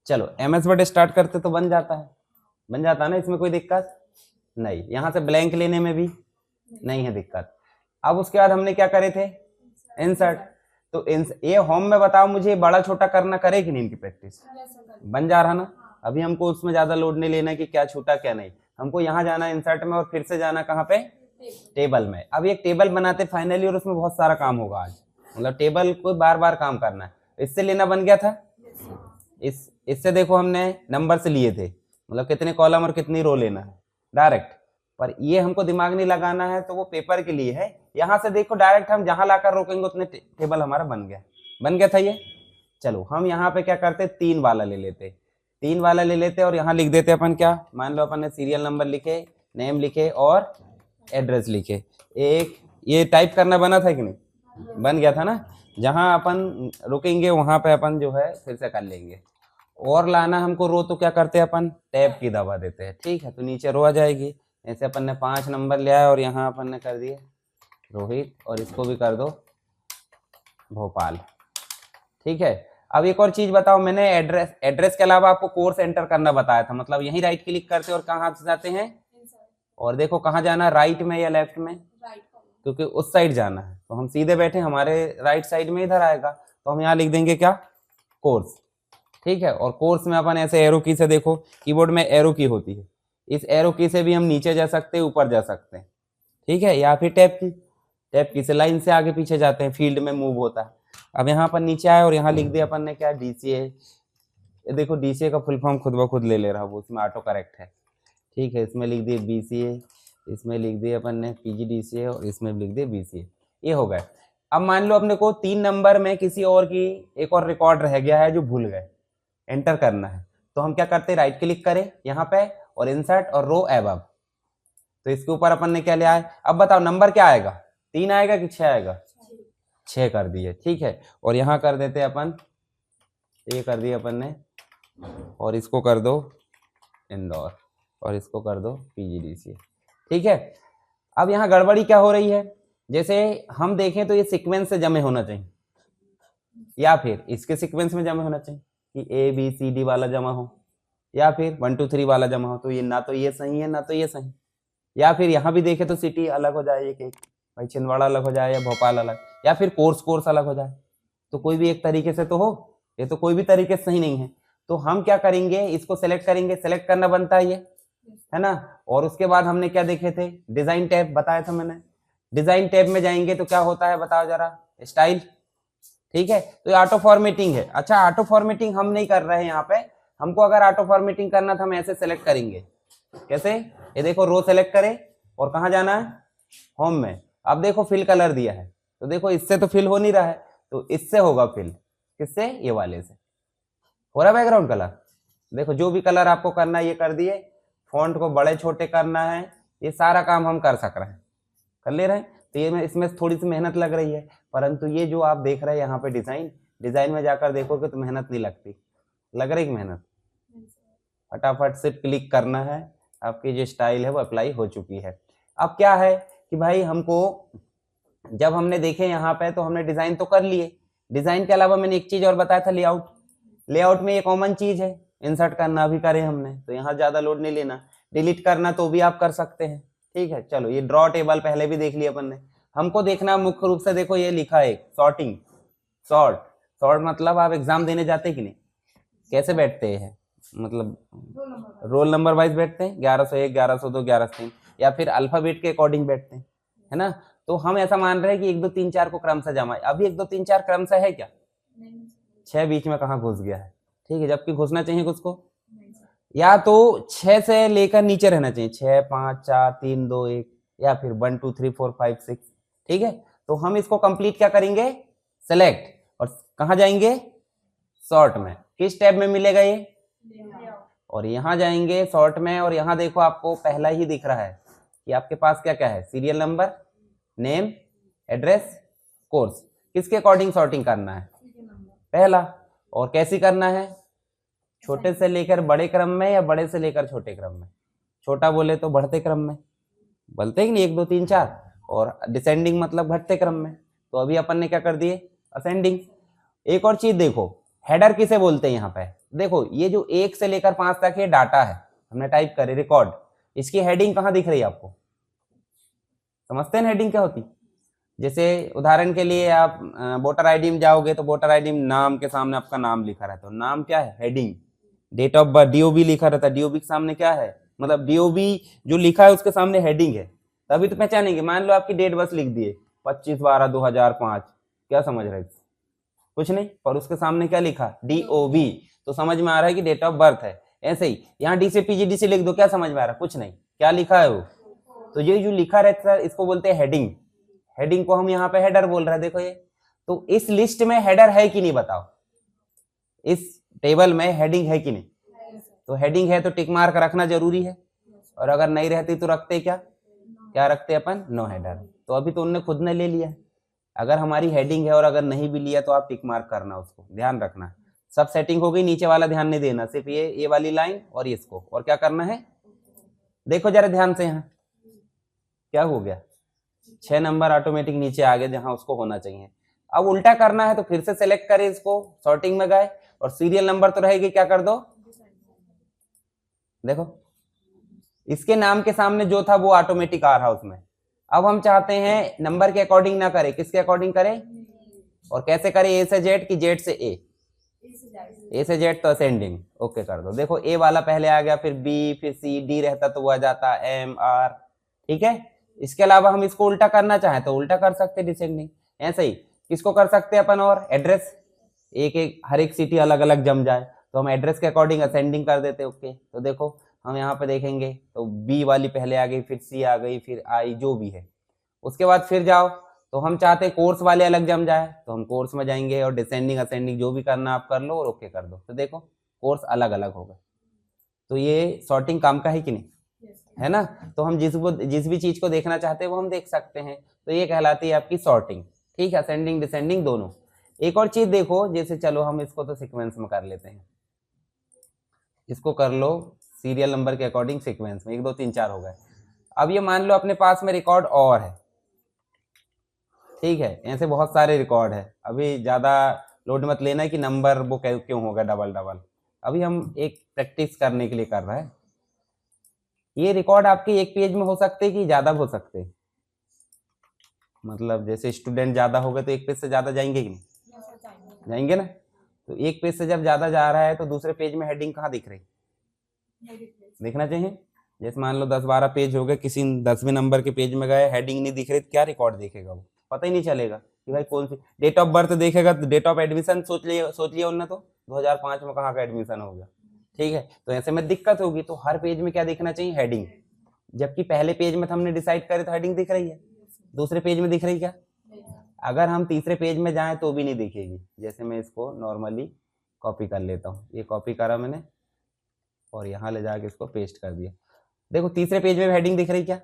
चलो MS word start करते तो बन जाता है ना, इसमें कोई दिक्कत नहीं। यहाँ से ब्लैंक लेने में भी नहीं है दिक्कत। अब उसके बाद हमने क्या करे थे, इंसर्ट। तो ये होम में बताओ मुझे बड़ा छोटा करना, करे कि नहीं इनकी प्रैक्टिस, बन जा रहा ना। अभी हमको उसमें ज्यादा लोड नहीं लेना कि क्या छूटा क्या नहीं, हमको यहाँ जाना इंसर्ट में और फिर से जाना कहाँ पे, टेबल में। अब एक टेबल बनाते फाइनली और उसमें बहुत सारा काम होगा आज, मतलब टेबल को बार बार काम करना है। इससे लेना बन गया था, इससे देखो हमने नंबर से लिए थे, मतलब कितने कॉलम और कितनी रो लेना है डायरेक्ट, पर ये हमको दिमाग नहीं लगाना है तो वो पेपर के लिए है। यहाँ से देखो डायरेक्ट हम जहां लाकर रोकेंगे उतने टेबल हमारा बन गया था ये। चलो हम यहाँ पे क्या करते, 3 वाला ले लेते और यहाँ लिख देते अपन क्या, मान लो अपन ने सीरियल नंबर लिखे, नेम लिखे और एड्रेस लिखे। एक ये टाइप करना बना था कि नहीं, बन गया था ना। जहां अपन रुकेंगे वहां पे अपन जो है फिर से कर लेंगे। और लाना हमको रो, तो क्या करते हैं अपन, टैब की दबा देते हैं, ठीक है। तो नीचे रो आ जाएगी। ऐसे अपन ने 5 नंबर लिया है और यहाँ अपन ने कर दिए रोहित, और इसको भी कर दो भोपाल, ठीक है। अब एक और चीज बताओ, मैंने एड्रेस के अलावा आपको कोर्स एंटर करना बताया था, मतलब यही राइट क्लिक करते और कहाँ से जाते हैं, और देखो कहाँ जाना, राइट में या लेफ्ट में, क्योंकि उस साइड जाना है। तो हम सीधे बैठे, हमारे राइट साइड में इधर आएगा, तो हम यहाँ लिख देंगे क्या, कोर्स, ठीक है। और कोर्स में अपन ऐसे एरो की से, देखो कीबोर्ड में एरो की होती है, इस एरो की से भी हम नीचे जा सकते हैं, ऊपर जा सकते हैं, ठीक है। या फिर टैब की से लाइन से आगे पीछे जाते हैं, फील्ड में मूव होता है। अब यहाँ पर नीचे आए और यहाँ लिख दिया अपन ने क्या, DCA। देखो DCA का फुल फॉर्म खुद ब खुद ले रहा है वो, उसमें ऑटो करेक्ट है, ठीक है। इसमें लिख दिए BCA, इसमें लिख दिए अपन ने PGDCA और इसमें लिख दिए BCA, ये हो गए। अब मान लो अपने को 3 नंबर में किसी और की एक और रिकॉर्ड रह गया है जो भूल गए, एंटर करना है। तो हम क्या करते हैं, राइट क्लिक करें यहाँ पे और इंसर्ट और रो एबव। तो इसके ऊपर अपन ने क्या लिया है, अब बताओ नंबर क्या आएगा, 3 आएगा कि 6 आएगा, 6 कर दिए, ठीक है। और यहाँ कर देते अपन, ये कर दिए अपन ने, और इसको कर दो इंदौर और इसको कर दो PGDCA, ठीक है। अब यहाँ गड़बड़ी क्या हो रही है, जैसे हम देखें तो ये सीक्वेंस से जमे होना चाहिए, या फिर इसके सीक्वेंस में जमा होना चाहिए कि ABCD वाला जमा हो, या फिर 1 2 3 वाला जमा हो। तो ये ना तो ये सही है ना तो ये सही, या फिर यहाँ भी देखे तो सिटी अलग हो जाए, एक भाई छिंदवाड़ा अलग हो जाए या भोपाल अलग, या फिर कोर्स अलग हो जाए। तो कोई भी एक तरीके से तो हो, ये तो कोई भी तरीके से सही नहीं है। तो हम क्या करेंगे, इसको सेलेक्ट करेंगे, सेलेक्ट करना बनता है ये, है ना। और उसके बाद हमने क्या देखे थे, डिजाइन टैब बताया था मैंने। डिजाइन टैब में जाएंगे तो क्या होता है बताओ जरा, स्टाइल, ठीक है। तो ये ऑटो फॉर्मेटिंग है। अच्छा ऑटो फॉर्मेटिंग हम नहीं कर रहे हैं यहाँ पे, हमको अगर ऑटो फॉर्मेटिंग करना था हम ऐसे सेलेक्ट करेंगे, कैसे, ये देखो रो सेलेक्ट करे और कहाँ जाना है, होम में। अब देखो फिल कलर दिया है, तो देखो इससे तो फिल हो नहीं रहा है, तो इससे होगा फिल, किससे, ये वाले से हो रहा है बैकग्राउंड कलर। देखो जो भी कलर आपको करना है ये कर दिए, फॉन्ट को बड़े छोटे करना है, ये सारा काम हम कर सक रहे हैं, कर ले रहे हैं। तो ये इसमें थोड़ी सी मेहनत लग रही है, परंतु ये जो आप देख रहे हैं यहाँ पे डिजाइन में जाकर देखोगे तो मेहनत नहीं लगती, लग रही मेहनत, फटाफट से क्लिक करना है, आपकी जो स्टाइल है वो अप्लाई हो चुकी है। अब क्या है कि भाई हमको, जब हमने देखे यहाँ पे तो हमने डिजाइन तो कर लिए, डिजाइन के अलावा मैंने एक चीज और बताया था, लेआउट। लेआउट में ये कॉमन चीज है, इंसर्ट करना भी करे हमने तो यहाँ ज्यादा लोड नहीं लेना, डिलीट करना तो भी आप कर सकते हैं, ठीक है। चलो ये ड्रॉ टेबल पहले भी देख लिया अपन ने। हमको देखना मुख्य रूप से, देखो ये लिखा है सॉर्टिंग, सॉर्ट मतलब आप एग्जाम देने जाते कि नहीं, कैसे बैठते हैं, मतलब रोल नंबर वाइज बैठते हैं, 1101 1102 1103, या फिर अल्फाबेट के अकॉर्डिंग बैठते हैं, है ना। तो हम ऐसा मान रहे हैं कि 1 2 3 4 को क्रम से जमा, अभी 1 2 3 4 क्रम से है क्या, 6 बीच में कहाँ घुस गया है, ठीक है। जबकि घुसना चाहिए कुछ को, या तो 6 से लेकर नीचे रहना चाहिए, 6 5 4 3 2 1, या फिर 1 2 3 4 5 6, ठीक है। तो हम इसको कंप्लीट क्या करेंगे, सेलेक्ट, और कहाँ जाएंगे, सॉर्ट में। किस टैब में मिलेगा ये, और यहाँ जाएंगे सॉर्ट में, और यहाँ देखो आपको पहला ही दिख रहा है कि आपके पास क्या क्या है, serial number, name, address, course. किसके अकॉर्डिंग सॉर्टिंग करना है, पहला। और कैसी करना है, छोटे से लेकर बड़े क्रम में या बड़े से लेकर छोटे क्रम में, छोटा बोले तो बढ़ते क्रम में, बोलते हैं कि नहीं 1 2 3 4, और डिसेंडिंग मतलब घटते क्रम में। तो अभी अपन ने क्या कर दिए, असेंडिंग। एक और चीज देखो, हेडर किसे बोलते हैं यहाँ पे, देखो ये जो 1 से लेकर 5 तक ये डाटा है, हमने टाइप करे रिकॉर्ड, इसकी हेडिंग कहाँ दिख रही है आपको? समझते हैं हेडिंग क्या होती? जैसे उदाहरण के लिए आप वोटर आईडी में जाओगे तो वोटर आईडी में नाम के सामने आपका नाम लिखा रहता है, नाम क्या है? Heading. Date of birth DOB लिखा रहता है, डीओबी के सामने क्या है? मतलब डीओबी जो लिखा है उसके सामने हेडिंग है, तभी तो पहचानेंगे। मान लो आपकी डेट बस लिख दिए 25/12/2005, क्या समझ रहे? कुछ नहीं, पर उसके सामने क्या लिखा? डीओबी, तो समझ में आ रहा है कि डेट ऑफ बर्थ है। ऐसे ही यहाँ डी से पीजीडीसी लिख दो, क्या समझ में आ रहा है? कुछ नहीं, क्या लिखा है वो? तो ये जो लिखा रहता है इसको बोलते हैं हेडिंग। हेडिंग को हम यहाँ पे हेडर बोल रहे हैं। देखो ये, तो इस लिस्ट में हेडर है कि नहीं बताओ? इस टेबल में हेडिंग है कि नहीं? तो हेडिंग है तो टिक मार्क रखना जरूरी है, और अगर नहीं रहती तो रखते क्या? क्या रखते अपन? No header. तो अभी तो उनने खुद ने ले लिया है। अगर हमारी हेडिंग है और अगर नहीं भी लिया तो आप टिक मार्क करना, उसको ध्यान रखना। सब सेटिंग हो गई, नीचे वाला ध्यान नहीं देना, सिर्फ ये वाली लाइन और इसको, और क्या करना है देखो जरा ध्यान से। यहाँ क्या हो गया? 6 नंबर ऑटोमेटिक नीचे आ गए जहां उसको होना चाहिए। अब उल्टा करना है तो फिर से सेलेक्ट करें इसको, सॉर्टिंग में गए और सीरियल नंबर तो रहेगी, क्या कर दो? देखो इसके नाम के सामने जो था वो ऑटोमेटिक आ रहा उसमें। अब हम चाहते हैं नंबर के अकॉर्डिंग ना करें, किसके अकॉर्डिंग करें? और कैसे करें? ए से जेड की जेड से ए से जेड तो असेंडिंग। ओके कर दो। देखो ए वाला पहले आ गया, फिर बी, फिर सी, डी रहता तो वो आ जाता एम आर। ठीक है, इसके अलावा हम इसको उल्टा करना चाहें तो उल्टा कर सकते, डिसेंडिंग। ऐसे ही किसको कर सकते हैं अपन? और एड्रेस, एक एक हर एक सिटी अलग अलग जम जाए तो हम एड्रेस के अकॉर्डिंग असेंडिंग कर देते। ओके, तो देखो हम यहाँ पे देखेंगे तो बी वाली पहले आ गई, फिर सी आ गई, फिर आई, जो भी है। उसके बाद फिर जाओ तो हम चाहते हैं कोर्स वाले अलग जम जाए तो हम कोर्स में जाएंगे और डिसेंडिंग असेंडिंग जो भी करना आप कर लो और ओके कर दो। तो देखो कोर्स अलग अलग हो गए। तो ये सॉर्टिंग काम का है कि नहीं? है ना? तो हम जिस भी चीज को देखना चाहते हैं वो हम देख सकते हैं। तो ये कहलाती है आपकी सॉर्टिंग। ठीक है, असेंडिंग डिसेंडिंग दोनों। एक और चीज देखो, जैसे चलो हम इसको तो सीक्वेंस में कर लेते हैं, इसको कर लो सीरियल नंबर के अकॉर्डिंग सीक्वेंस में, 1 2 3 4 हो गए। अब ये मान लो अपने पास में रिकॉर्ड और है, ठीक है, ऐसे बहुत सारे रिकॉर्ड है। अभी ज्यादा लोड मत लेना कि नंबर वो क्यों होगा डबल डबल, अभी हम एक प्रैक्टिस करने के लिए कर रहे हैं। ये रिकॉर्ड आपके एक पेज में हो सकते कि ज्यादा हो सकते? मतलब जैसे स्टूडेंट ज्यादा हो गए तो एक पेज से ज्यादा जाएंगे कि नहीं? जाएंगे ना। तो एक पेज से जब ज्यादा जा रहा है तो दूसरे पेज में हेडिंग कहाँ दिख रही? दिखना चाहिए। जैसे मान लो 10-12 पेज हो गए, किसी 10वें नंबर के पेज में गए, हेडिंग नहीं दिख रही, क्या रिकॉर्ड देखेगा वो? पता ही नहीं चलेगा कि भाई कौन सी। डेट ऑफ बर्थ देखेगा तो डेट ऑफ एडमिशन सोच लिया उनने तो 2005 में कहाँ का एडमिशन हो गया। ठीक है, तो ऐसे में दिक्कत होगी। तो हर पेज में क्या दिखना चाहिए? हेडिंग। जबकि पहले पेज में तो हमने डिसाइड करे तो हेडिंग दिख रही है, दूसरे पेज में दिख रही क्या? अगर हम तीसरे पेज में जाएं तो भी नहीं दिखेगी। जैसे मैं इसको नॉर्मली कॉपी कर लेता हूँ, ये कॉपी करा मैंने और यहाँ ले जाके इसको पेस्ट कर दिया। देखो तीसरे पेज में हेडिंग दिख रही क्या?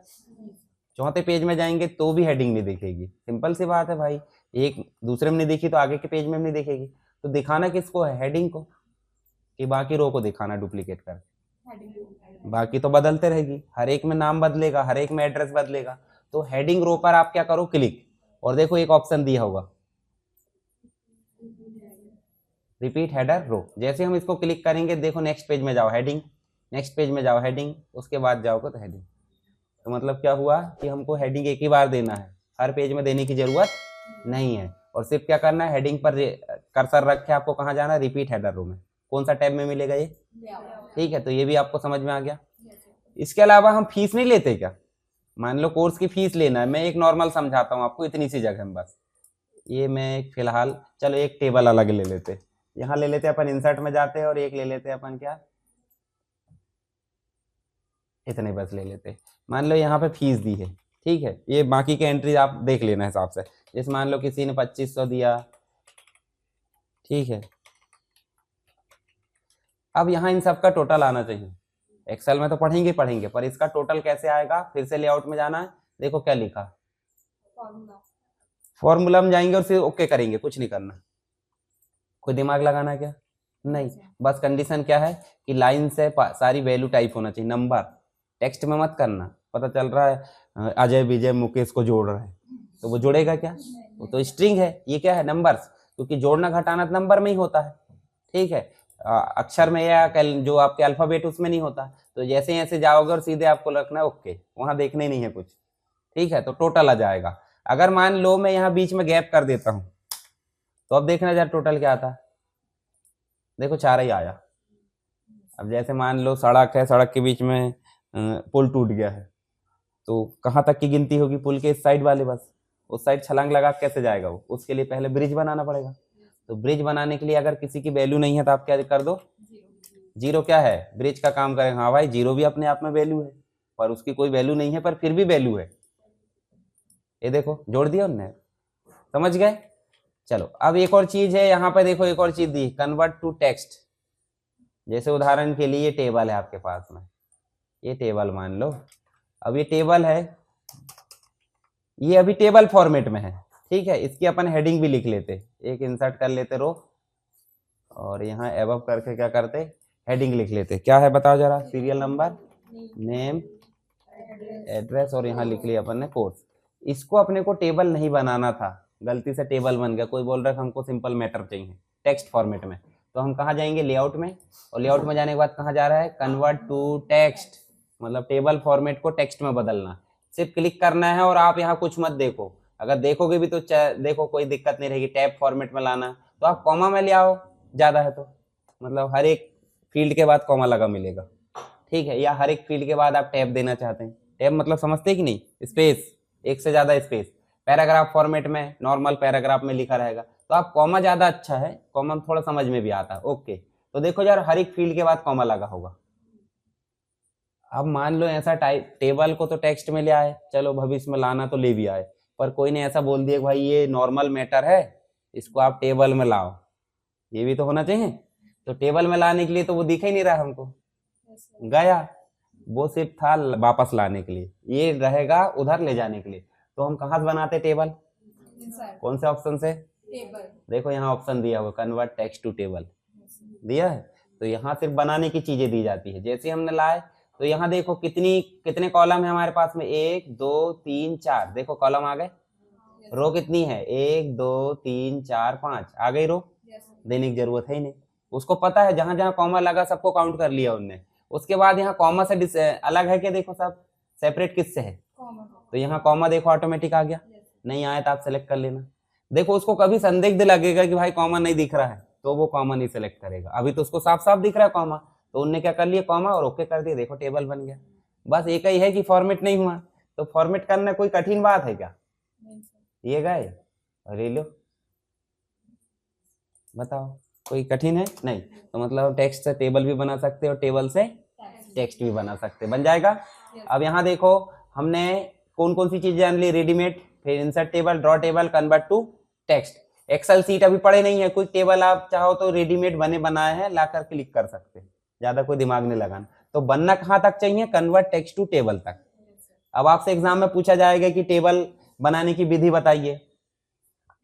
चौथे पेज में जाएंगे तो भी हेडिंग नहीं दिखेगी। सिंपल सी बात है भाई, एक दूसरे में नहीं दिखी तो आगे के पेज में नहीं दिखेगी। तो दिखाना किसको है? हेडिंग को, कि बाकी रो को दिखाना डुप्लीकेट कर? बाकी तो बदलते रहेगी, हर एक में नाम बदलेगा, हर एक में एड्रेस बदलेगा। तो हेडिंग रो पर आप क्या करो? क्लिक, और देखो एक ऑप्शन दिया होगा रिपीट हेडर रो। जैसे हम इसको क्लिक करेंगे देखो नेक्स्ट पेज में जाओ हेडिंग, नेक्स्ट पेज में जाओ हेडिंग, उसके बाद जाओगे तो हेडिंग। तो मतलब क्या हुआ कि हमको हेडिंग एक ही बार देना है, हर पेज में देने की जरूरत नहीं है। और सिर्फ क्या करना है? हेडिंग पर कर्सर रख के आपको कहाँ जाना है? रिपीट हेडर रो में। कौन सा टैब में मिलेगा ये? ठीक है, तो ये भी आपको समझ में आ गया। इसके अलावा हम फीस नहीं लेते क्या? मान लो कोर्स की फीस लेना है, मैं एक नॉर्मल समझाता हूँ आपको, इतनी सी जगह में बस। ये मैं फिलहाल चलो एक टेबल अलग ले लेते, यहाँ ले लेते अपन, इंसर्ट में जाते हैं और एक ले लेते अपन क्या, इतने बस ले लेते। मान लो यहाँ पे फीस दी है, ठीक है, ये बाकी के एंट्री आप देख लेना हिसाब से। जैसे मान लो किसी ने 2500 दिया, ठीक है। अब यहाँ इन सब का टोटल आना चाहिए। एक्सेल में तो पढ़ेंगे पर इसका टोटल कैसे आएगा? फिर से लेआउट में जाना है, देखो क्या लिखा, फॉर्मूला में जाएंगे और फिर ओके करेंगे, कुछ नहीं करना। कोई दिमाग लगाना क्या? नहीं, बस कंडीशन क्या है कि लाइन से सारी वैल्यू टाइप होना चाहिए, नंबर टेक्स्ट में मत करना। पता चल रहा है अजय विजय मुकेश को जोड़ रहा है तो वो जोड़ेगा क्या? वो तो स्ट्रिंग है, ये क्या है? नंबर्स, क्योंकि जोड़ना घटाना नंबर में ही होता है। ठीक है, अक्षर में या जो आपके अल्फाबेट उसमें नहीं होता। तो जैसे ऐसे जाओगे और सीधे आपको रखना है ओके, वहां देखने नहीं है कुछ, ठीक है। तो टोटल आ जाएगा। अगर मान लो मैं यहाँ बीच में गैप कर देता हूं तो अब देखना यार टोटल क्या आता है। देखो 4 ही आया। अब जैसे मान लो सड़क है, सड़क के बीच में पुल टूट गया है, तो कहाँ तक की गिनती होगी? पुल के इस साइड वाले, बस उस साइड छलांग लगा कैसे जाएगा वो? उसके लिए पहले ब्रिज बनाना पड़ेगा। तो ब्रिज बनाने के लिए अगर किसी की वैल्यू नहीं है तो आप क्या कर दो? जीरो। क्या है? ब्रिज का काम करेगा। हाँ भाई, जीरो भी अपने आप में वैल्यू है, पर उसकी कोई वैल्यू नहीं है, पर फिर भी वैल्यू है। ये देखो जोड़ दिया उनने, समझ गए? चलो अब एक और चीज है यहाँ पे, देखो एक और चीज दी, कन्वर्ट टू टेक्स्ट। जैसे उदाहरण के लिए टेबल है आपके पास में, ये टेबल मान लो। अब ये टेबल है, ये अभी टेबल फॉर्मेट में है, ठीक है। इसकी अपन हेडिंग भी लिख लेते, एक इंसर्ट कर लेते रो, और यहाँ एबव करके क्या करते, हेडिंग लिख लेते। क्या है बताओ जरा? सीरियल नंबर, नेम, एड्रेस, और यहाँ लिख लिया अपन ने कोर्स। इसको अपने को टेबल नहीं बनाना था, गलती से टेबल बन गया। कोई बोल रहा है हमको सिंपल मैटर चाहिए टेक्स्ट फॉर्मेट में, तो हम कहाँ जाएंगे? लेआउट में। और लेआउट में जाने के बाद कहाँ जा रहा है? कन्वर्ट टू टेक्स्ट, मतलब टेबल फॉर्मेट को टेक्स्ट में बदलना। सिर्फ क्लिक करना है और आप यहाँ कुछ मत देखो। अगर देखोगे भी तो देखो कोई दिक्कत नहीं रहेगी। टैब फॉर्मेट में लाना तो आप कॉमा में ले आओ, ज्यादा है तो, मतलब हर एक फील्ड के बाद कॉमा लगा मिलेगा, ठीक है। या हर एक फील्ड के बाद आप टैब देना चाहते हैं, टैब मतलब समझते कि नहीं? स्पेस, एक से ज्यादा स्पेस। पैराग्राफ फॉर्मेट में नॉर्मल पैराग्राफ में लिखा रहेगा, तो आप कॉमा ज्यादा अच्छा है, कॉमा थोड़ा समझ में भी आता है, ओके। तो देखो यार हर एक फील्ड के बाद कॉमा लगा होगा। अब मान लो ऐसा टाइप, टेबल को तो टेक्स्ट में ले आए, चलो भविष्य में लाना तो ले भी आए, पर कोई ने ऐसा बोल दिया भाई ये नॉर्मल मैटर है, इसको आप टेबल में लाओ, ये भी तो होना चाहिए। तो टेबल में लाने के लिए तो वो दिख ही नहीं रहा हमको, गया, वो सिर्फ था वापस लाने के लिए, ये रहेगा उधर ले जाने के लिए। तो हम कहाँ से बनाते टेबल? कौन से ऑप्शन से? टेबल। देखो यहाँ ऑप्शन दिया हुआ, कन्वर्ट टेक्स्ट टू टेबल दिया है। तो यहाँ सिर्फ बनाने की चीजें दी जाती है। जैसे हमने लाए तो यहाँ देखो कितने कॉलम है हमारे पास में, 1 2 3 4, देखो कॉलम आ गए। रो कितनी है? 1 2 3 4 5, आ गई रो। देने की जरूरत है ही नहीं, उसको पता है जहां जहां कॉमा लगा सबको काउंट कर लिया उनने। उसके बाद यहाँ कॉमा से अलग है क्या? देखो सब सेपरेट किससे है? तो यहाँ कॉमा देखो ऑटोमेटिक आ गया। नहीं आया तो आप सेलेक्ट कर लेना। देखो उसको कभी संदिग्ध लगेगा कि भाई कॉमा नहीं दिख रहा है, तो वो कॉमा नहीं सेलेक्ट करेगा। अभी तो उसको साफ साफ दिख रहा है कॉमा, तो उनने क्या कर लिया, कॉमा और ओके कर दिया, देखो टेबल बन गया। बस एक ही है कि फॉर्मेट नहीं हुआ। तो फॉर्मेट करना कोई कठिन बात है क्या? ये गए, अरे लो बताओ, कोई कठिन है? नहीं। तो मतलब टेक्स्ट से टेबल भी बना सकते और टेबल से टेक्स्ट भी बना सकते, बन जाएगा। अब यहाँ देखो हमने कौन कौन सी चीज जान ली, रेडीमेड, फिर insert table, draw table, convert to text. Excel sheet अभी पढ़े नहीं है, कोई टेबल आप चाहो तो रेडीमेड बने बनाए हैं, लाकर क्लिक कर सकते, ज्यादा कोई दिमाग नहीं लगाना। तो बनना कहाँ तक चाहिए? कन्वर्ट टेक्स्ट टू टेबल तक। अब आपसे एग्जाम में पूछा जाएगा कि टेबल बनाने की विधि बताइए।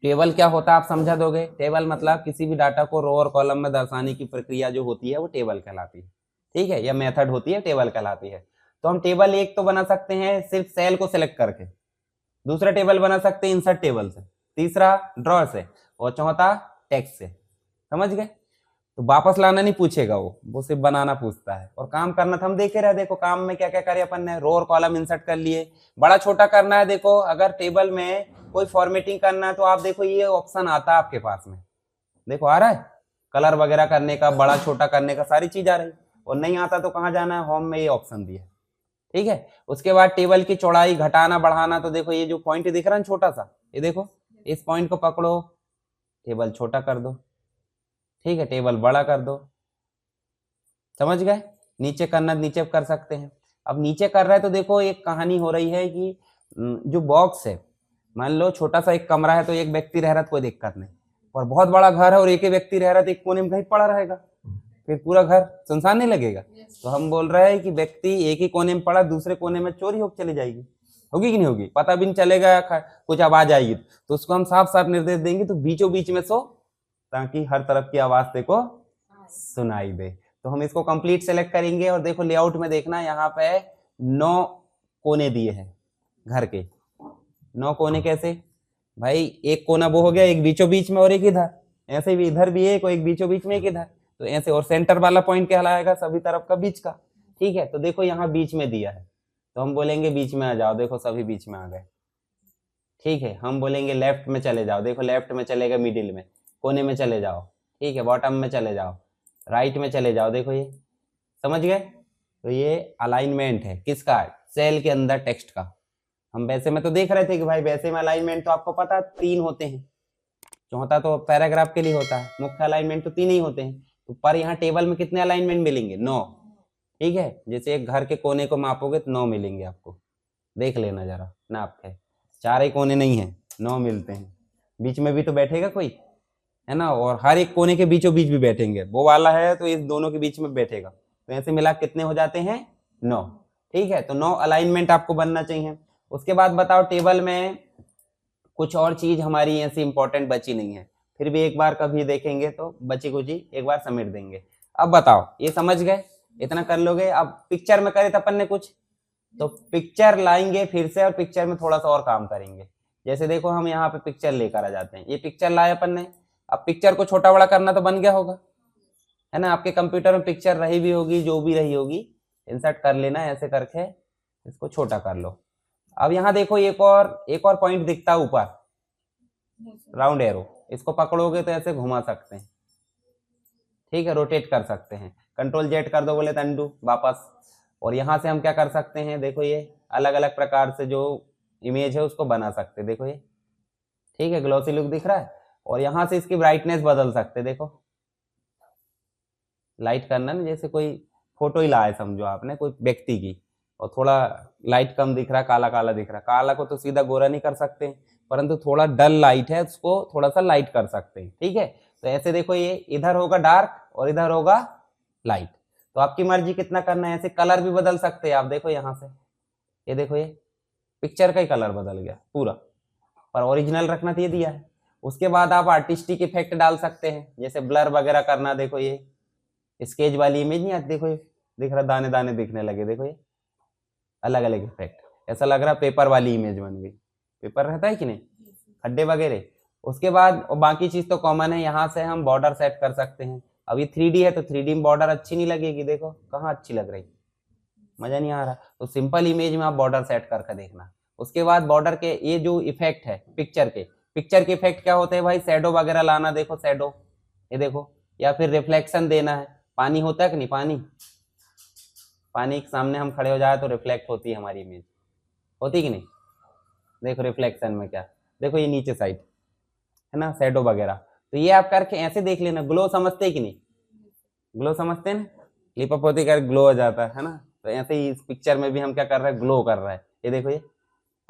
टेबल क्या होता है आप समझा दोगे? टेबल मतलब किसी भी डाटा को रो और कॉलम में दर्शाने की प्रक्रिया जो होती है वो टेबल कहलाती है, ठीक है, या मेथड होती है, टेबल कहलाती है। तो हम टेबल एक तो बना सकते हैं सिर्फ सेल को सिलेक्ट करके, दूसरा टेबल बना सकते हैं इंसर्ट टेबल से, तीसरा ड्रॉ से, और चौथा टेक्स्ट से। समझ गए? तो वापस लाना नहीं पूछेगा वो सिर्फ बनाना पूछता है। और काम करना था हम देखे रहे, देखो काम में क्या क्या करे अपन ने, रो और कॉलम इंसर्ट कर लिए। बड़ा छोटा करना है, देखो अगर टेबल में कोई फॉर्मेटिंग करना है तो आप देखो ये ऑप्शन आता है आपके पास में, देखो आ रहा है, कलर वगैरह करने का, बड़ा छोटा करने का, सारी चीज आ रही। और नहीं आता तो कहाँ जाना है? होम में ये ऑप्शन दिया, ठीक है। उसके बाद टेबल की चौड़ाई घटाना बढ़ाना, तो देखो ये जो पॉइंट दिख रहा है छोटा सा, ये देखो इस पॉइंट को पकड़ो, टेबल छोटा कर दो, ठीक है, टेबल बड़ा कर दो। समझ गए? नीचे करना नीचे कर सकते हैं। अब नीचे कर रहा है तो देखो एक कहानी हो रही है कि जो बॉक्स है, मान लो छोटा सा एक कमरा है तो एक व्यक्ति रह रहा है, कोई दिक्कत नहीं, और बहुत बड़ा घर है और एक ही व्यक्ति रह रहा है तो एक कोने में कहीं पड़ा रहेगा, फिर पूरा घर सुनसान नहीं लगेगा। तो हम बोल रहे हैं कि व्यक्ति एक ही कोने में पड़ा, दूसरे कोने में चोरी होकर चली जाएगी, होगी कि नहीं होगी? पता भी नहीं चलेगा, कुछ आवाज आएगी तो उसको हम साफ साफ निर्देश देंगे तो बीचों बीच में सो, ताकि हर तरफ की आवाज देखो सुनाई दे। तो हम इसको कंप्लीट सेलेक्ट करेंगे और देखो लेआउट में देखना, यहाँ पे 9 कोने दिए हैं घर के। 9 कोने कैसे भाई? एक कोना वो हो गया, एक बीचों बीच में और एक इधर, ऐसे भी इधर भी एक और एक बीचों बीच में एक इधर। तो ऐसे, और सेंटर वाला पॉइंट क्या लाएगा, सभी तरफ का बीच का। ठीक है, तो देखो यहाँ बीच में दिया है, तो हम बोलेंगे बीच में आ जाओ, देखो सभी बीच में आ गए। ठीक है, हम बोलेंगे लेफ्ट में चले जाओ, देखो लेफ्ट में चलेगा, मिडिल में, कोने में चले जाओ। ठीक है, बॉटम में चले जाओ, राइट में चले जाओ, देखो ये समझ गए। तो ये अलाइनमेंट है किसका, सेल के अंदर टेक्स्ट का। हम वैसे में तो देख रहे थे कि भाई वैसे में अलाइनमेंट तो आपको पता 3 होते हैं, चौथा तो पैराग्राफ के लिए होता है, मुख्य अलाइनमेंट तो 3 ही होते हैं। तो पर यहाँ टेबल में कितने अलाइनमेंट मिलेंगे, 9। ठीक है, जैसे एक घर के कोने को मापोगे तो 9 मिलेंगे आपको, देख लेना जरा नाप के, 4 ही कोने नहीं है, 9 मिलते हैं। बीच में भी तो बैठेगा कोई, है ना, और हर एक कोने के बीचों बीच भी बैठेंगे, वो वाला है तो इस दोनों के बीच में बैठेगा, तो ऐसे मिला कितने हो जाते हैं, 9। ठीक है, तो 9 अलाइनमेंट आपको बनना चाहिए। उसके बाद बताओ टेबल में कुछ और चीज हमारी ऐसी इंपॉर्टेंट बची नहीं है, फिर भी एक बार कभी देखेंगे तो बची कुछ एक बार समेट देंगे। अब बताओ, ये समझ गए, इतना कर लोगे। अब पिक्चर में करे था अपन ने कुछ, तो पिक्चर लाएंगे फिर से, और पिक्चर में थोड़ा सा और काम करेंगे। जैसे देखो हम यहाँ पे पिक्चर लेकर आ जाते हैं, ये पिक्चर लाए अपन ने, अब पिक्चर को छोटा बड़ा करना तो बन गया होगा, है ना, आपके कंप्यूटर में पिक्चर रही भी होगी, जो भी रही होगी, इंसर्ट कर लेना, ऐसे करके इसको छोटा कर लो। अब यहाँ देखो एक और पॉइंट दिखता है ऊपर, राउंड एरो, इसको पकड़ोगे तो ऐसे घुमा सकते हैं। ठीक है, रोटेट कर सकते हैं, कंट्रोल जेड कर दो बोले तो अंडू वापस। और यहाँ से हम क्या कर सकते हैं, देखो ये अलग अलग प्रकार से जो इमेज है उसको बना सकते हैं, देखो ये। ठीक है, ग्लॉसी लुक दिख रहा है, और यहाँ से इसकी ब्राइटनेस बदल सकते, देखो लाइट करना ना, जैसे कोई फोटो ही लाए समझो आपने कोई व्यक्ति की, और थोड़ा लाइट कम दिख रहा है, काला काला दिख रहा है, काला को तो सीधा गोरा नहीं कर सकते, परंतु थोड़ा डल लाइट है उसको थोड़ा सा लाइट कर सकते हैं। ठीक है, तो ऐसे देखो ये इधर होगा डार्क और इधर होगा लाइट, तो आपकी मर्जी कितना करना है। ऐसे कलर भी बदल सकते हैं आप, देखो यहाँ से, ये देखो ये पिक्चर का ही कलर बदल गया पूरा, पर ओरिजिनल रखना तो ये दिया है। उसके बाद आप आर्टिस्टिक इफेक्ट डाल सकते हैं, जैसे ब्लर वगैरह करना, देखो ये स्केच वाली इमेज नहीं आती, देखो ये दिख रहा, दाने दाने दिखने लगे, देखो ये अलग अलग इफेक्ट, ऐसा लग रहा पेपर वाली इमेज बन गई, पेपर रहता है कि नहीं, खड्डे वगैरह। उसके बाद और बाकी चीज तो कॉमन है, यहाँ से हम बॉर्डर सेट कर सकते हैं। अब ये 3D है तो 3D में बॉर्डर अच्छी नहीं लगेगी, देखो कहाँ अच्छी लग रही, मजा नहीं आ रहा, तो सिंपल इमेज में आप बॉर्डर सेट करके देखना। उसके बाद बॉर्डर के ये जो इफेक्ट है पिक्चर के इफेक्ट क्या होते हैं भाई, शैडो वगैरह लाना, देखो शैडो, ये देखो, या फिर रिफ्लेक्शन देना है, पानी होता है कि नहीं, पानी के सामने हम खड़े हो जाए तो रिफ्लेक्ट होती है हमारी इमेज, होती कि नहीं, देखो रिफ्लेक्शन में क्या, देखो ये नीचे साइड है ना, शैडो वगैरह, तो ये आप करके ऐसे देख लेना। ग्लो समझते हैं कि नहीं, ग्लो समझते हैं ना, लिपापोती कर ग्लो हो जाता है ना, तो ऐसे ही इस पिक्चर में भी हम क्या कर रहे हैं, ग्लो कर रहे हैं, ये देखो ये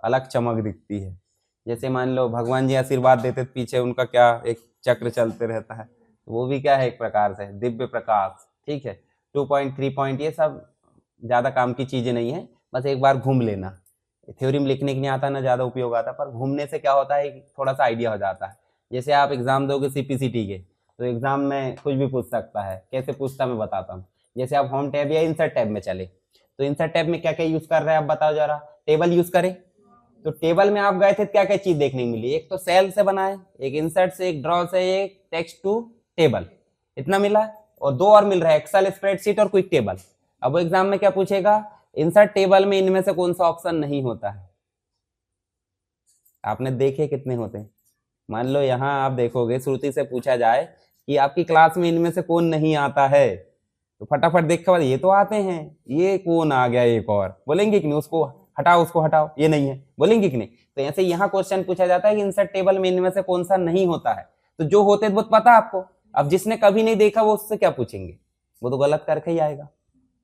अलग चमक दिखती है। जैसे मान लो भगवान जी आशीर्वाद देते तो पीछे उनका क्या एक चक्र चलते रहता है, वो भी क्या है एक प्रकार से दिव्य प्रकाश। ठीक है, 2 पॉइंट 3 पॉइंट ये सब ज्यादा काम की चीजें नहीं है, बस एक बार घूम लेना, थ्योरी में लिखने के नहीं आता ना ज्यादा उपयोग आता, पर घूमने से क्या होता है थोड़ा सा आइडिया हो जाता है। जैसे आप एग्जाम दोगे CPCT के, तो एग्जाम में कुछ भी पूछ सकता है, कैसे पूछता मैं बताता हूँ। जैसे आप होम टैब या इंसर्ट टैब में चले, तो इंसर्ट टैब में क्या क्या यूज कर रहे हैं आप बताओ जरा, टेबल यूज करें, तो टेबल में आप गए थे क्या क्या चीज देखने मिली, एक तो सेल से बना है, एक इंसर्ट से, एक ड्रॉ से, एक टेक्स्ट टू टेबल, इतना मिला, और 2 और मिल रहा है, एक्सेल स्प्रेडशीट और क्विक टेबल। अब वो एग्जाम में क्या पूछेगा, इंसर्ट टेबल में इनमें से कौन सा ऑप्शन नहीं होता है, आपने देखे कितने होते हैं, मान लो यहाँ आप देखोगे श्रुति से पूछा जाए कि आपकी क्लास में इनमें से कौन नहीं आता है, तो फटाफट देख के बाद ये तो आते हैं, ये कौन आ गया एक और, बोलेंगे कि नहीं उसको हटाओ, उसको हटाओ, ये नहीं है, बोलेंगे कि नहीं। तो ऐसे यहाँ क्वेश्चन पूछा जाता है कि इंसर्ट टेबल में इनमें से कौन सा नहीं होता है, तो जो होते हैं वो पता आपको, अब जिसने कभी नहीं देखा वो उससे क्या पूछेंगे, वो तो गलत करके ही आएगा।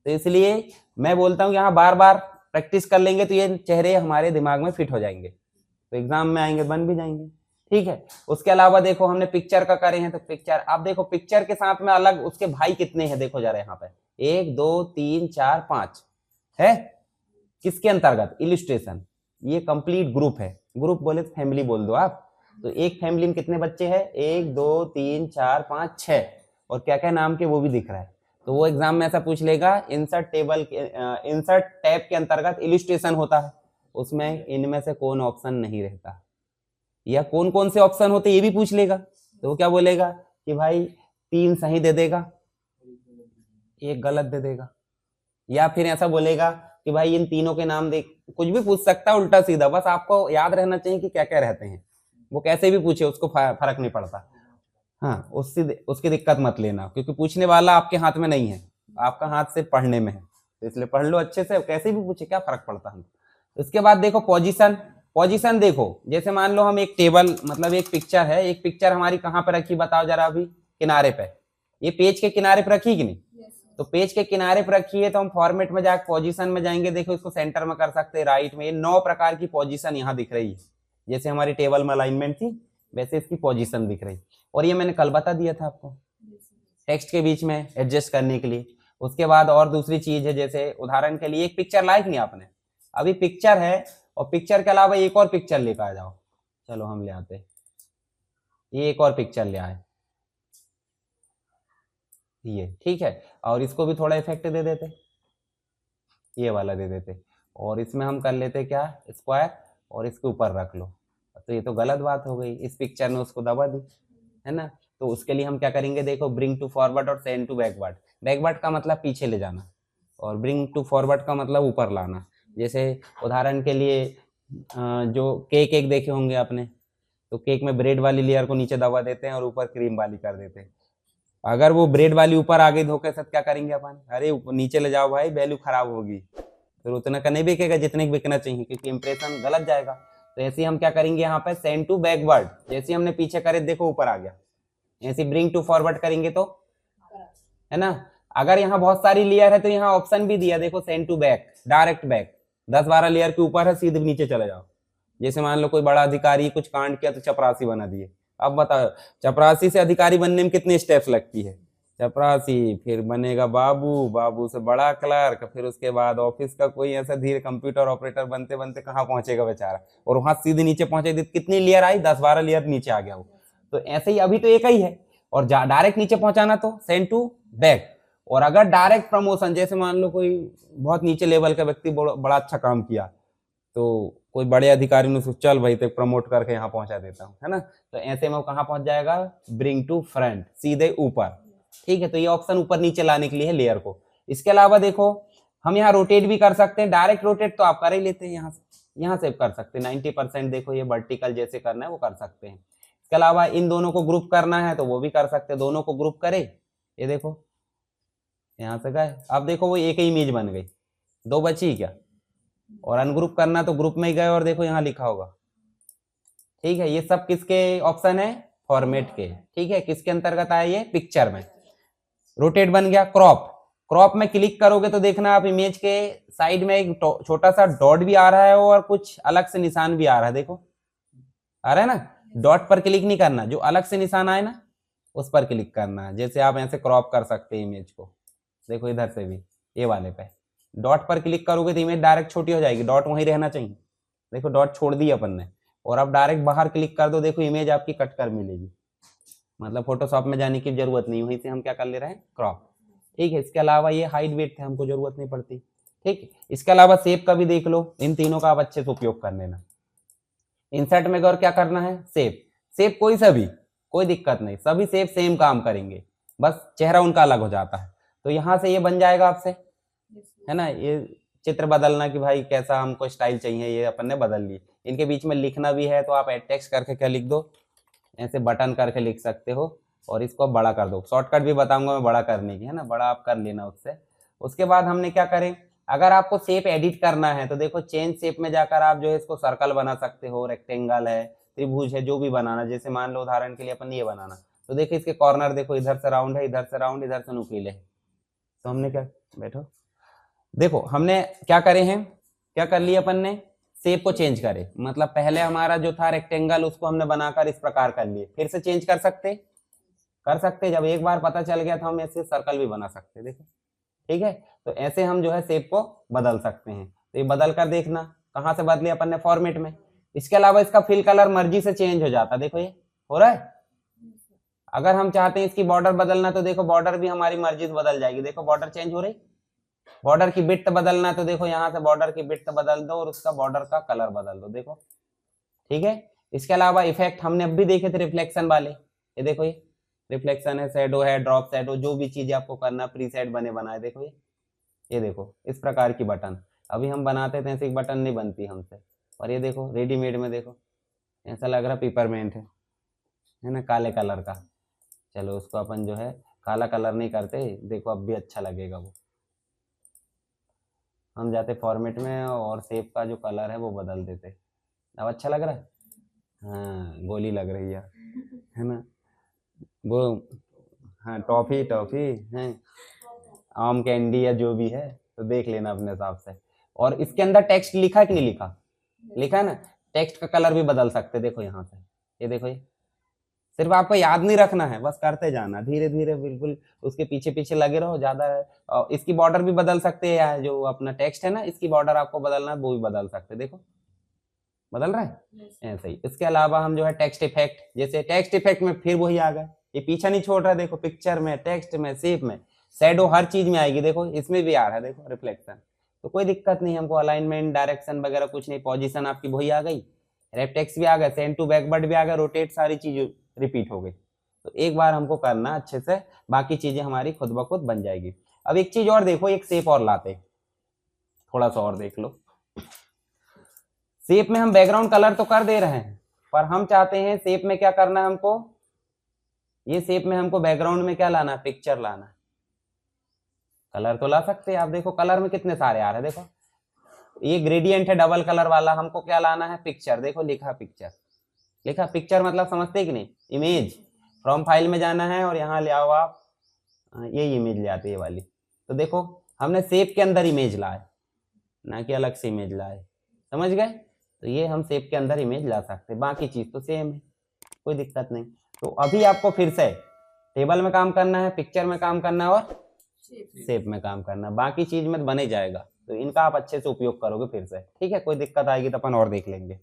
तो इसलिए मैं बोलता हूँ यहाँ बार बार प्रैक्टिस कर लेंगे तो ये चेहरे हमारे दिमाग में फिट हो जाएंगे, तो एग्जाम में आएंगे बन भी जाएंगे। ठीक है, उसके अलावा देखो हमने पिक्चर का करे हैं, तो पिक्चर आप देखो, पिक्चर के साथ में अलग उसके भाई कितने हैं देखो जरा, यहाँ पे 1 2 3 4 5 है, किसके अंतर्गत, इलिस्ट्रेशन, ये कंप्लीट ग्रुप है, ग्रुप बोले तो फैमिली बोल दो आप, तो एक फैमिली में कितने बच्चे हैं, 1 2 3 4 5 6, और क्या क्या नाम के वो भी दिख रहा है। तो वो एग्जाम में ऐसा पूछ लेगा, इंसर्ट टैब के अंतर्गत इलिस्ट्रेशन होता है, उसमें इनमें से कौन ऑप्शन नहीं रहता, या कौन कौन से ऑप्शन होते ये भी पूछ लेगा, तो वो क्या बोलेगा कि भाई 3 सही दे देगा, एक गलत दे देगा, या फिर ऐसा बोलेगा कि भाई इन तीनों के नाम देख, कुछ भी पूछ सकता है उल्टा सीधा, बस आपको याद रहना चाहिए कि क्या क्या रहते हैं। वो कैसे भी पूछे उसको फर्क नहीं पड़ता। हाँ, उसकी दिक्कत मत लेना, क्योंकि पूछने वाला आपके हाथ में नहीं है, आपका हाथ से पढ़ने में है, तो इसलिए पढ़ लो अच्छे से, कैसे भी पूछे क्या फर्क पड़ता है। उसके बाद देखो पोजीशन। पोजीशन देखो, जैसे मान लो हम एक टेबल, मतलब एक पिक्चर है, एक पिक्चर हमारी कहाँ पर रखी बताओ जरा, अभी किनारे पे, ये पेज के किनारे पर रखी कि नहीं? तो पेज के किनारे पर रखी है, तो हम फॉर्मेट में जाकर पोजीशन में जाएंगे, देखो इसको सेंटर में कर सकते हैं, राइट में, ये 9 प्रकार की पोजीशन यहाँ दिख रही है, जैसे हमारी टेबल में अलाइनमेंट थी वैसे इसकी पोजीशन दिख रही। और ये मैंने कल बता दिया था आपको, टेक्स्ट के बीच में एडजस्ट करने के लिए। उसके बाद और दूसरी चीज है, जैसे उदाहरण के लिए एक पिक्चर लाइक नहीं आपने, अभी पिक्चर है और पिक्चर के अलावा एक और पिक्चर लेकर आ जाओ, चलो हम ले आते, ये एक और पिक्चर ले आए, ये ठीक है, और इसको भी थोड़ा इफेक्ट दे देते, ये वाला दे देते, और इसमें हम कर लेते क्या, स्क्वायर, और इसके ऊपर रख लो। तो ये तो गलत बात हो गई, इस पिक्चर ने उसको दबा दी, है ना। तो उसके लिए हम क्या करेंगे, देखो ब्रिंग टू फॉरवर्ड और सेंड टू बैकवर्ड। बैकवर्ड का मतलब पीछे ले जाना, और ब्रिंग टू फॉरवर्ड का मतलब ऊपर लाना। जैसे उदाहरण के लिए जो केक एक देखे होंगे आपने, तो केक में ब्रेड वाली लेयर को नीचे दबा देते हैं और ऊपर क्रीम वाली कर देते हैं। अगर वो ब्रेड वाली ऊपर आ गई धोखे से क्या करेंगे अपन, अरे नीचे ले जाओ भाई, वैल्यू खराब होगी, फिर उतना का नहीं बिकेगा जितने बिकना चाहिए, क्योंकि इंप्रेशन गलत जाएगा। तो ऐसे ही हम क्या करेंगे यहाँ पे, सेंड टू बैकवर्ड, जैसे हमने पीछे करे देखो ऊपर आ गया, ऐसे ब्रिंग टू फॉरवर्ड करेंगे तो, है ना। अगर यहाँ बहुत सारी लेयर है तो यहाँ ऑप्शन भी दिया देखो, send to back, direct back, 10-12 layer के ऊपर है, सीधे नीचे चले जाओ। जैसे मान लो कोई बड़ा अधिकारी कुछ कांड किया तो चपरासी बना दिए, अब बताओ चपरासी से अधिकारी बनने में कितने स्टेप्स लगती है, चपरासी, फिर बनेगा बाबू, बाबू से बड़ा क्लर्क, फिर उसके बाद ऑफिस का कोई ऐसा धीरे कंप्यूटर ऑपरेटर बनते बनते कहाँ पहुंचेगा बेचारा, और वहां सीधे नीचे पहुंचे कितनी लेयर आई, 10-12 लेयर नीचे आ गया वो। तो ऐसे ही अभी तो एक ही है, और डायरेक्ट नीचे पहुंचाना तो सेंड टू बैक। और अगर डायरेक्ट प्रमोशन, जैसे मान लो कोई बहुत नीचे लेवल का व्यक्ति बड़ा अच्छा काम किया, तो कोई बड़े अधिकारी ने सोचा चल भाई तक प्रमोट करके यहाँ पहुंचा देता हूँ, है ना। तो ऐसे में वो कहाँ पहुंच जाएगा, ब्रिंग टू फ्रंट, सीधे ऊपर, ठीक है। तो ये ऑप्शन ऊपर नीचे लाने के लिए है लेयर को। इसके अलावा देखो हम यहाँ रोटेट भी कर सकते हैं, डायरेक्ट रोटेट तो आप कर ही लेते हैं, यहाँ से कर सकते हैं 90%, देखो ये वर्टिकल जैसे करना है वो कर सकते हैं। इसके अलावा इन दोनों को ग्रुप करना है तो वो भी कर सकते हैं, दोनों को ग्रुप करे, ये देखो यहाँ से गए, अब देखो वो एक ही इमेज बन गई, 2 बची क्या, और अनग्रुप करना तो ग्रुप में ही गए, और देखो यहाँ लिखा होगा, ठीक है। ये सब किसके ऑप्शन है, फॉर्मेट के, ठीक है। किसके अंतर्गत आया, ये पिक्चर में। रोटेट बन गया। क्रॉप, क्रॉप में क्लिक करोगे तो देखना आप इमेज के साइड में एक छोटा सा डॉट भी आ रहा है और कुछ अलग से निशान भी आ रहा है, देखो आ रहा है ना। डॉट पर क्लिक नहीं करना, जो अलग से निशान आए ना उस पर क्लिक करना। जैसे आप ऐसे क्रॉप कर सकते हैं इमेज को, देखो इधर से भी, ये वाले पे डॉट पर क्लिक करोगे तो इमेज डायरेक्ट छोटी हो जाएगी, डॉट वहीं रहना चाहिए, देखो डॉट छोड़ दी अपन ने, और अब डायरेक्ट बाहर क्लिक कर दो, देखो इमेज आपकी कट कर मिलेगी, मतलब फोटोशॉप में जाने की जरूरत नहीं, वहीं से हम क्या कर ले रहे हैं, क्रॉप, ठीक है। इसके अलावा ये हाइट वेट है, हमको जरूरत नहीं पड़ती, ठीक। इसके अलावा शेप का भी देख लो, इन तीनों का आप अच्छे से उपयोग कर लेना। इंसर्ट में गौर क्या करना है, शेप, शेप कोई सा भी, कोई दिक्कत नहीं, सभी शेप सेम काम करेंगे, बस चेहरा उनका अलग हो जाता है। तो यहाँ से ये बन जाएगा आपसे, है ना। ये चित्र बदलना कि भाई कैसा हमको स्टाइल चाहिए, ये अपन ने बदल ली। इनके बीच में लिखना भी है तो आप एड टेक्स्ट करके क्या लिख दो, ऐसे बटन करके लिख सकते हो, और इसको बड़ा कर दो। शॉर्टकट भी बताऊंगा मैं बड़ा करने की, है ना, बड़ा आप कर लेना उससे। उसके बाद हमने क्या करें, अगर आपको शेप एडिट करना है तो देखो चेंज शेप में जाकर आप जो है इसको सर्कल बना सकते हो, रेक्टेंगल है, त्रिभुज है, जो भी बनाना। जैसे मान लो उदाहरण के लिए अपन ये बनाना, तो देखो इसके कॉर्नर देखो, इधर से राउंड है, इधर से राउंड, इधर से नुकीले है। तो हमने क्या, बैठो, देखो हमने क्या करे हैं, क्या कर लिया अपन ने, शेप को चेंज करे, मतलब पहले हमारा जो था रेक्टेंगल उसको हमने बनाकर इस प्रकार कर लिए, फिर से चेंज कर सकते, जब एक बार पता चल गया तो हम ऐसे सर्कल भी बना सकते, देखो, ठीक है। तो ऐसे हम जो है शेप को बदल सकते हैं। तो ये बदल कर देखना, कहाँ से बदले अपन ने, फॉर्मेट में। इसके अलावा इसका फिल कलर मर्जी से चेंज हो जाता, देखो ये हो रहा है। अगर हम चाहते हैं इसकी बॉर्डर बदलना तो देखो बॉर्डर भी हमारी मर्जी से बदल जाएगी, देखो बॉर्डर चेंज हो रही। बॉर्डर की विड्थ बदलना तो देखो यहाँ से बॉर्डर की विड्थ बदल दो और उसका बॉर्डर का कलर बदल दो, देखो, ठीक है। इसके अलावा इफेक्ट हमने अब भी देखे थे, रिफ्लेक्शन वाले, ये देखो, ये रिफ्लेक्शन है, शैडो है, ड्रॉप शैडो, जो भी चीज आपको करना प्री सेट बने बनाए। देखो ये देखो इस प्रकार की बटन अभी हम बनाते थे, ऐसी बटन नहीं बनती हमसे। और ये देखो रेडीमेड में देखो ऐसा लग रहा पेपरमेंट है ना, काले कलर का। चलो उसको अपन जो है काला कलर नहीं करते, देखो अब भी अच्छा लगेगा वो। हम जाते फॉर्मेट में और सेप का जो कलर है वो बदल देते। अब अच्छा लग रहा है, हाँ गोली लग रही है ना वो। हाँ टॉफी टॉफी है, आम कैंडी या जो भी है, तो देख लेना अपने हिसाब से। और इसके अंदर टेक्स्ट लिखा है कि नहीं लिखा, लिखा है ना। टेक्स्ट का कलर भी बदल सकते, देखो यहाँ से, ये देखो ये सिर्फ आपको याद नहीं रखना है, बस करते जाना धीरे धीरे, बिल्कुल उसके पीछे पीछे लगे रहो ज्यादा। और इसकी बॉर्डर भी बदल सकते हैं, या जो अपना टेक्स्ट है ना इसकी बॉर्डर आपको बदलना है वो भी बदल सकते, देखो बदल रहा है ऐसे ही। इसके अलावा हम जो है टेक्स्ट इफेक्ट, जैसे टेक्स्ट इफेक्ट में फिर वही आ गया, ये पीछा नहीं छोड़ रहा है, देखो पिक्चर में, टेक्स्ट में, शेप में, शैडो हर चीज में आएगी, देखो इसमें भी आ रहा है, देखो रिफ्लेक्शन। तो कोई दिक्कत नहीं हमको, अलाइनमेंट डायरेक्शन वगैरह कुछ नहीं, पोजीशन आपकी वही आ गई, रेपटेक्स भी आ गया, सेंड टू बैकवर्ड भी आ गया, रोटेट, सारी चीज रिपीट हो गई। तो एक बार हमको करना अच्छे से, बाकी चीजें हमारी खुद ब खुद बन जाएगी। अब एक चीज और देखो, एक शेप और लाते, थोड़ा सा और देख लो। शेप में हम बैकग्राउंड कलर तो कर दे रहे हैं, पर हम चाहते हैं शेप में क्या करना है हमको, ये शेप में हमको बैकग्राउंड में क्या लाना है, पिक्चर लाना है। कलर तो ला सकते हैं आप, देखो कलर में कितने सारे आ रहे हैं, देखो ये ग्रेडियंट है डबल कलर वाला, हमको क्या लाना है, पिक्चर। देखो लिखा पिक्चर, लिखा पिक्चर मतलब समझते कि नहीं, इमेज। फ्रॉम फाइल में जाना है और यहाँ ले आओ आप, ये इमेज ले आते ये वाली। तो देखो हमने शेप के अंदर इमेज लाए, ना कि अलग से इमेज लाए, समझ गए। तो ये हम शेप के अंदर इमेज ला सकते, बाकी चीज तो सेम है, कोई दिक्कत नहीं। तो अभी आपको फिर से टेबल में काम करना है, पिक्चर में काम करना है और शेप में काम करना, बाकी चीज में बने जाएगा। तो इनका आप अच्छे से उपयोग करोगे फिर से, ठीक है। कोई दिक्कत आएगी तो अपन और देख लेंगे।